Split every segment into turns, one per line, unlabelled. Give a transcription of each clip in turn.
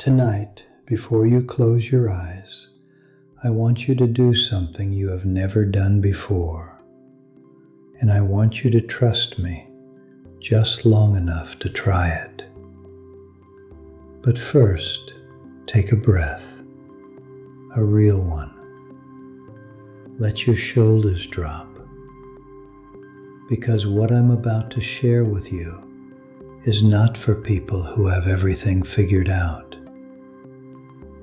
Tonight, before you close your eyes, I want you to do something you have never done before, and I want you to trust me just long enough to try it. But first, take a breath, a real one. Let your shoulders drop, because what I'm about to share with you is not for people who have everything figured out.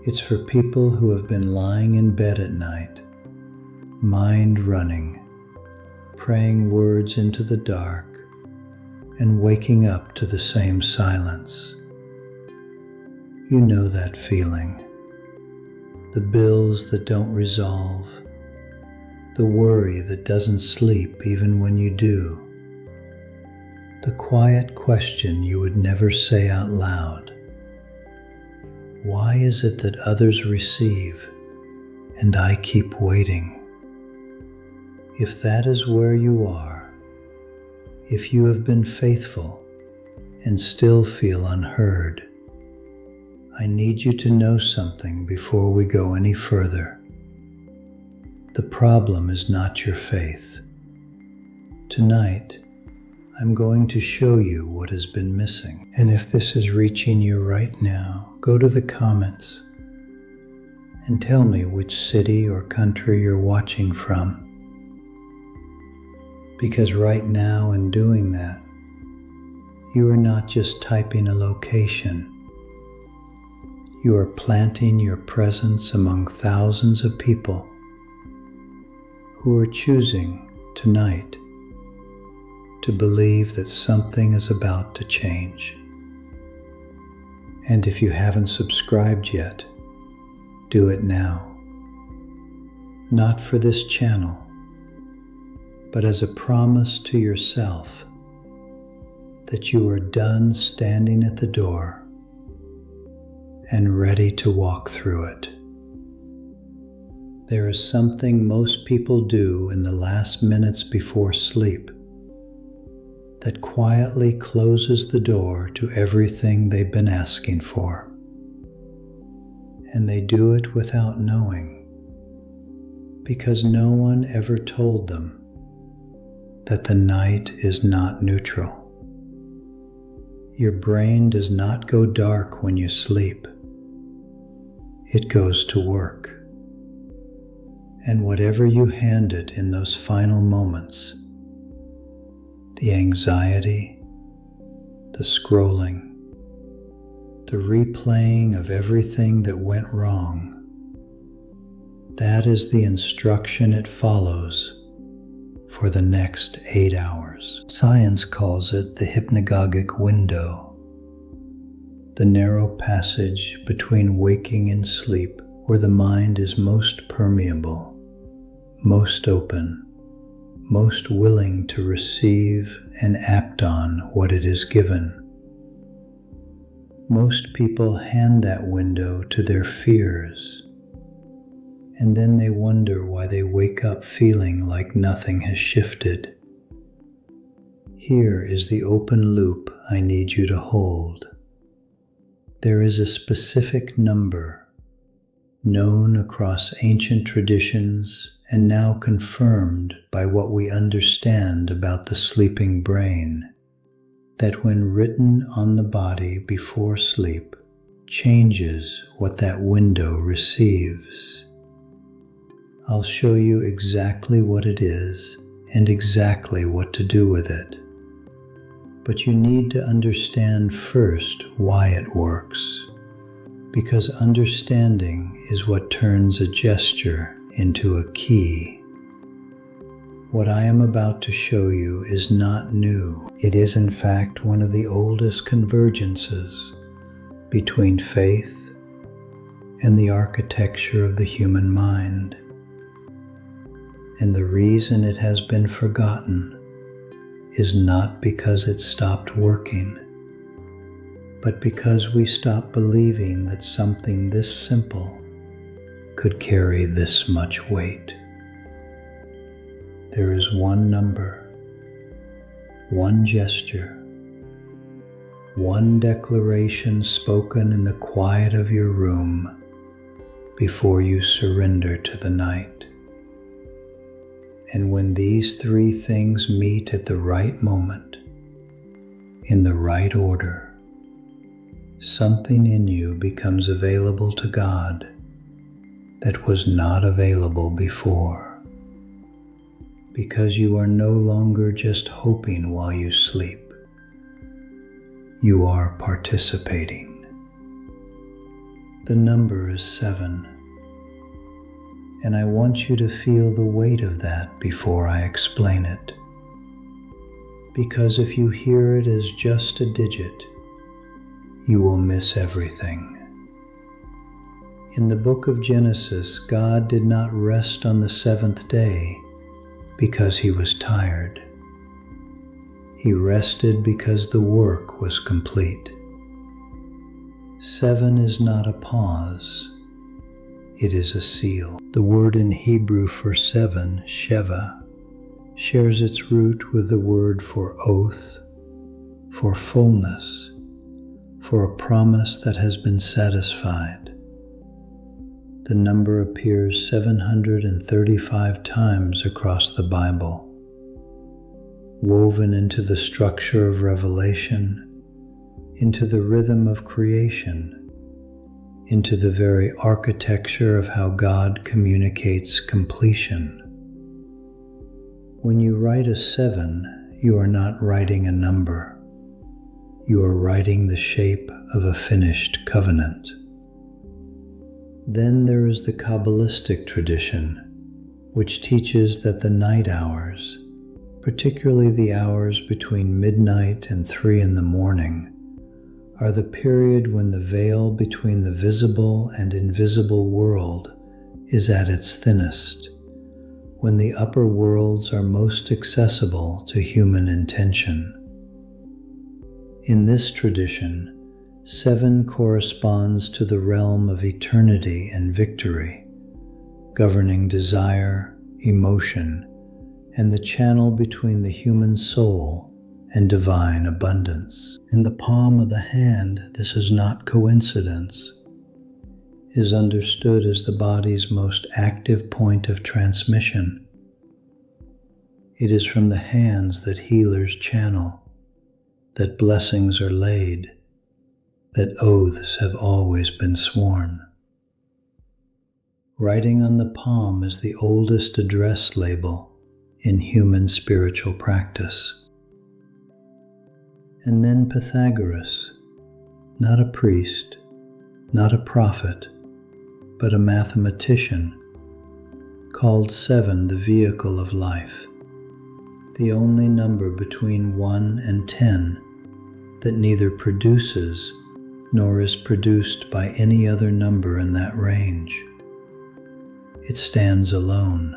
It's for people who have been lying in bed at night, mind running, praying words into the dark, and waking up to the same silence. You know that feeling. The bills that don't resolve, the worry that doesn't sleep even when you do, the quiet question you would never say out loud. Why is it that others receive and I keep waiting? If that is where you are, if you have been faithful and still feel unheard, I need you to know something before we go any further. The problem is not your faith. Tonight, I'm going to show you what has been missing. And if this is reaching you right now, go to the comments and tell me which city or country you're watching from. Because right now in doing that, you are not just typing a location. You are planting your presence among thousands of people who are choosing tonight to believe that something is about to change. And if you haven't subscribed yet, do it now. Not for this channel, but as a promise to yourself that you are done standing at the door and ready to walk through it. There is something most people do in the last minutes before sleep that quietly closes the door to everything they've been asking for. And they do it without knowing, because no one ever told them that the night is not neutral. Your brain does not go dark when you sleep. It goes to work. And whatever you hand it in those final moments, the anxiety, the scrolling, the replaying of everything that went wrong, that is the instruction it follows for the next 8 hours. Science calls it the hypnagogic window, the narrow passage between waking and sleep where the mind is most permeable, most open, most willing to receive and act on what it is given. Most people hand that window to their fears, and then they wonder why they wake up feeling like nothing has shifted. Here is the open loop I need you to hold. There is a specific number, known across ancient traditions and now confirmed by what we understand about the sleeping brain, that when written on the body before sleep, changes what that window receives. I'll show you exactly what it is and exactly what to do with it. But you need to understand first why it works, because understanding is what turns a gesture into a key. What I am about to show you is not new. It is in fact one of the oldest convergences between faith and the architecture of the human mind. And the reason it has been forgotten is not because it stopped working, but because we stopped believing that something this simple could carry this much weight. There is one number, one gesture, one declaration spoken in the quiet of your room before you surrender to the night. And when these three things meet at the right moment, in the right order, something in you becomes available to God that was not available before, because you are no longer just hoping while you sleep. You are participating. The number is 7, and I want you to feel the weight of that before I explain it, because if you hear it as just a digit, you will miss everything. In the book of Genesis, God did not rest on the seventh day because he was tired. He rested because the work was complete. 7 is not a pause, it is a seal. The word in Hebrew for 7, sheva, shares its root with the word for oath, for fullness, for a promise that has been satisfied. The number appears 735 times across the Bible, woven into the structure of revelation, into the rhythm of creation, into the very architecture of how God communicates completion. When you write a 7, you are not writing a number. You are writing the shape of a finished covenant. Then there is the Kabbalistic tradition, which teaches that the night hours, particularly the hours between midnight and 3 in the morning, are the period when the veil between the visible and invisible world is at its thinnest, when the upper worlds are most accessible to human intention. In this tradition, 7 corresponds to the realm of eternity and victory, governing desire, emotion, and the channel between the human soul and divine abundance. In the palm of the hand, this is not coincidence, is understood as the body's most active point of transmission. It is from the hands that healers channel, that blessings are laid, that oaths have always been sworn. Writing on the palm is the oldest address label in human spiritual practice. And then Pythagoras, not a priest, not a prophet, but a mathematician, called 7 the vehicle of life, the only number between 1 and 10 that neither produces nor is produced by any other number in that range. It stands alone.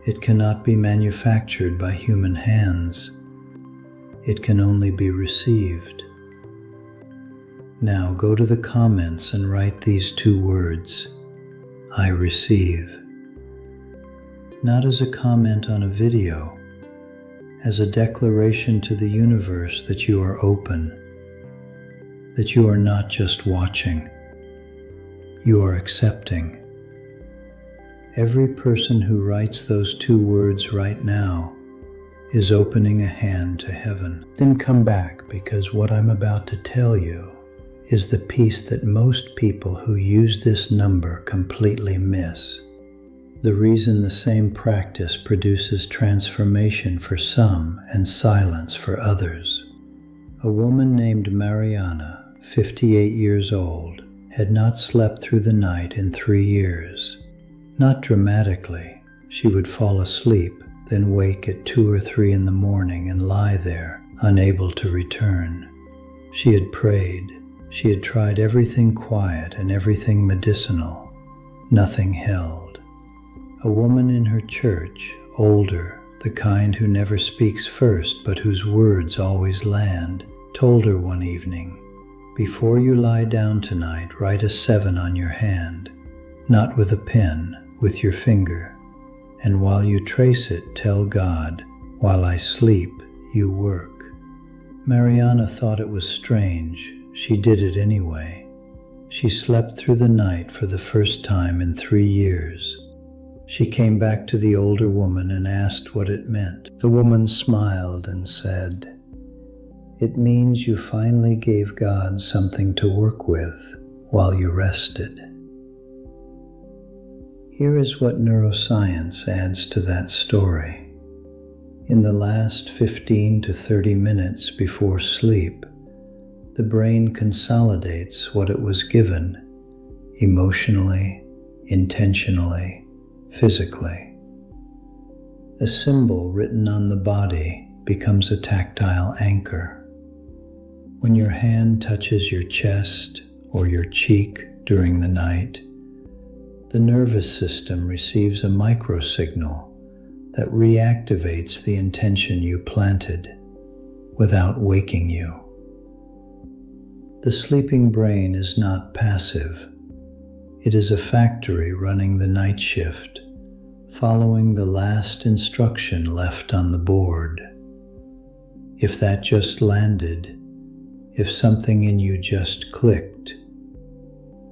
It cannot be manufactured by human hands. It can only be received. Now go to the comments and write these 2 words, I receive. Not as a comment on a video, as a declaration to the universe that you are open, that you are not just watching, you are accepting. Every person who writes those 2 words right now is opening a hand to heaven. Then come back, because what I'm about to tell you is the piece that most people who use this number completely miss. The reason the same practice produces transformation for some and silence for others. A woman named Mariana, 58 years old, had not slept through the night in 3 years. Not dramatically. She would fall asleep, then wake at 2 or 3 in the morning and lie there, unable to return. She had prayed. She had tried everything quiet and everything medicinal. Nothing held. A woman in her church, older, the kind who never speaks first but whose words always land, told her one evening, before you lie down tonight, write a 7 on your hand, not with a pen, with your finger, and while you trace it, tell God, while I sleep, you work. Mariana thought it was strange. She did it anyway. She slept through the night for the first time in 3 years. She came back to the older woman and asked what it meant. The woman smiled and said, "It means you finally gave God something to work with while you rested." Here is what neuroscience adds to that story. In the last 15 to 30 minutes before sleep, the brain consolidates what it was given emotionally, intentionally, physically. A symbol written on the body becomes a tactile anchor. When your hand touches your chest or your cheek during the night, the nervous system receives a microsignal that reactivates the intention you planted without waking you. The sleeping brain is not passive. It is a factory running the night shift, following the last instruction left on the board. If that just landed, if something in you just clicked,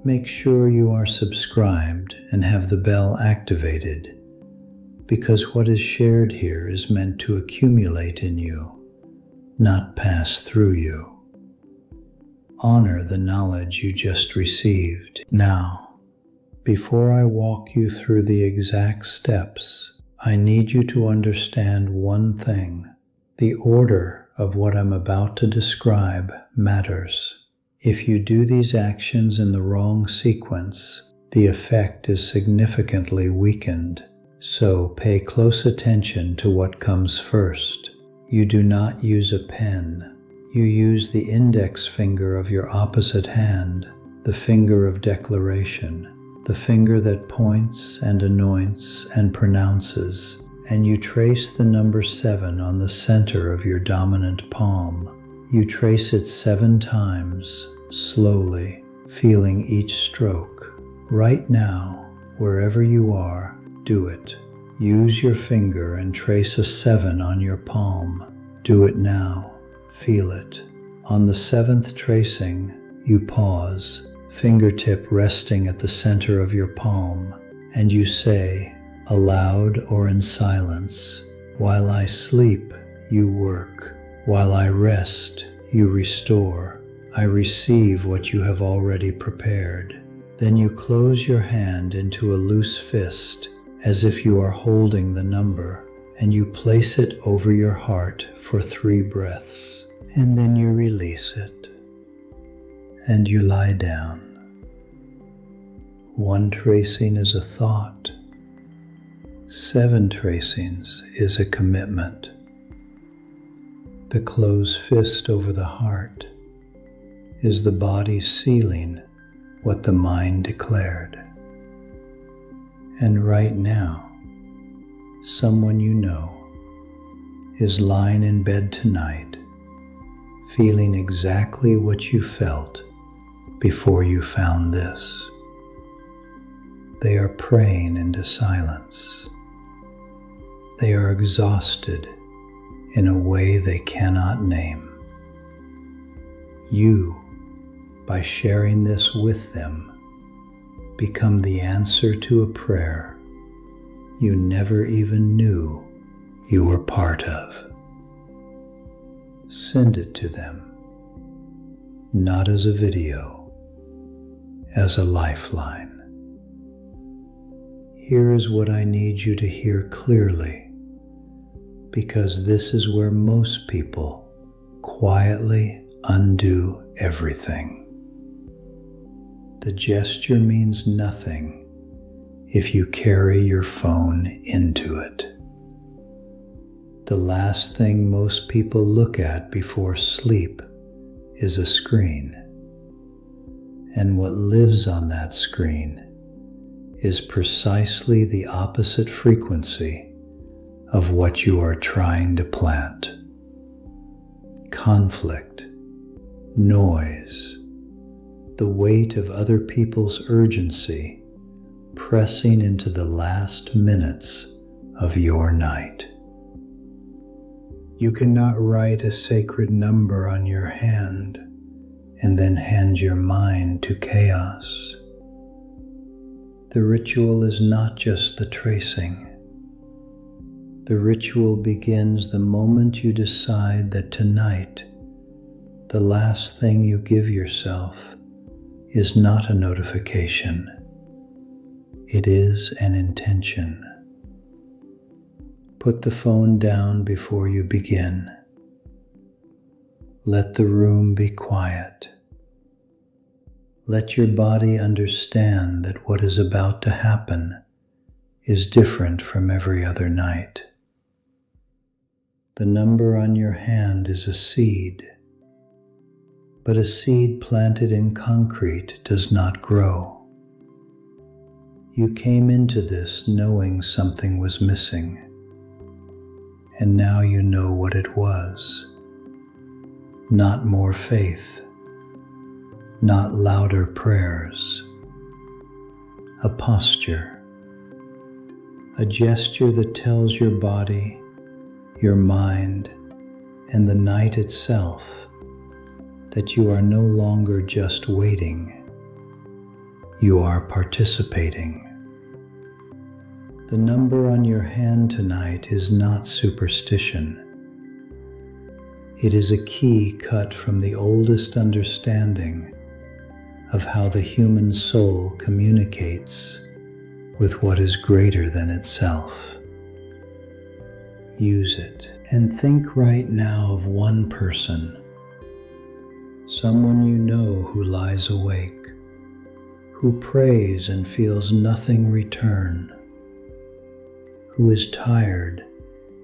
make sure you are subscribed and have the bell activated, because what is shared here is meant to accumulate in you, not pass through you. Honor the knowledge you just received. Now, before I walk you through the exact steps, I need you to understand one thing. The order of what I'm about to describe matters. If you do these actions in the wrong sequence, the effect is significantly weakened. So pay close attention to what comes first. You do not use a pen. You use the index finger of your opposite hand, the finger of declaration, the finger that points and anoints and pronounces, and you trace the number 7 on the center of your dominant palm. You trace it 7 times, slowly, feeling each stroke. Right now, wherever you are, do it. Use your finger and trace a 7 on your palm. Do it now. Feel it. On the 7th tracing, you pause, fingertip resting at the center of your palm, and you say, aloud or in silence, "While I sleep, you work. While I rest, you restore. I receive what you have already prepared." Then you close your hand into a loose fist, as if you are holding the number, and you place it over your heart for 3 breaths. And then you release it, and you lie down. 1 tracing is a thought. 7 tracings is a commitment. The closed fist over the heart is the body sealing what the mind declared. And right now, someone you know is lying in bed tonight, feeling exactly what you felt before you found this. They are praying into silence. They are exhausted in a way they cannot name. You, by sharing this with them, become the answer to a prayer you never even knew you were part of. Send it to them, not as a video, as a lifeline. Here is what I need you to hear clearly, because this is where most people quietly undo everything. The gesture means nothing if you carry your phone into it. The last thing most people look at before sleep is a screen. And what lives on that screen is precisely the opposite frequency of what you are trying to plant. Conflict, noise, the weight of other people's urgency pressing into the last minutes of your night. You cannot write a sacred number on your hand and then hand your mind to chaos. The ritual is not just the tracing. The ritual begins the moment you decide that tonight, the last thing you give yourself is not a notification. It is an intention. Put the phone down before you begin. Let the room be quiet. Let your body understand that what is about to happen is different from every other night. The number on your hand is a seed, but a seed planted in concrete does not grow. You came into this knowing something was missing, and now you know what it was. Not more faith, not louder prayers. A posture, a gesture that tells your body, your mind, and the night itself that you are no longer just waiting. You are participating. The number on your hand tonight is not superstition. It is a key cut from the oldest understanding of how the human soul communicates with what is greater than itself. Use it and think right now of one person, someone you know who lies awake, who prays and feels nothing return, who is tired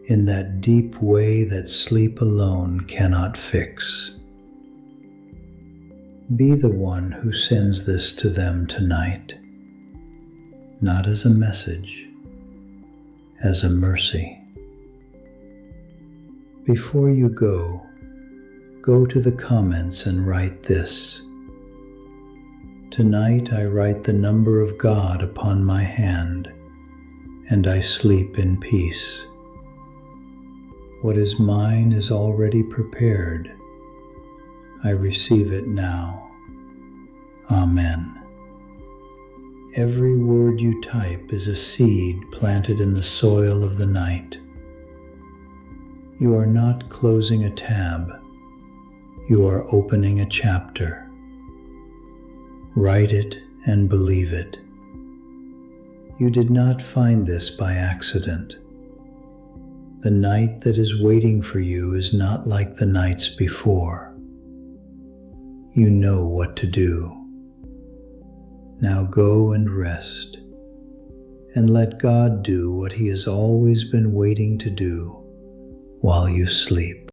in that deep way that sleep alone cannot fix. Be the one who sends this to them tonight, not as a message, as a mercy. Before you go to the comments and write this. Tonight I write the number of God upon my hand, and I sleep in peace. What is mine is already prepared. I receive it now. Amen. Every word you type is a seed planted in the soil of the night. You are not closing a tab. You are opening a chapter. Write it and believe it. You did not find this by accident. The night that is waiting for you is not like the nights before. You know what to do. Now go and rest, and let God do what He has always been waiting to do while you sleep.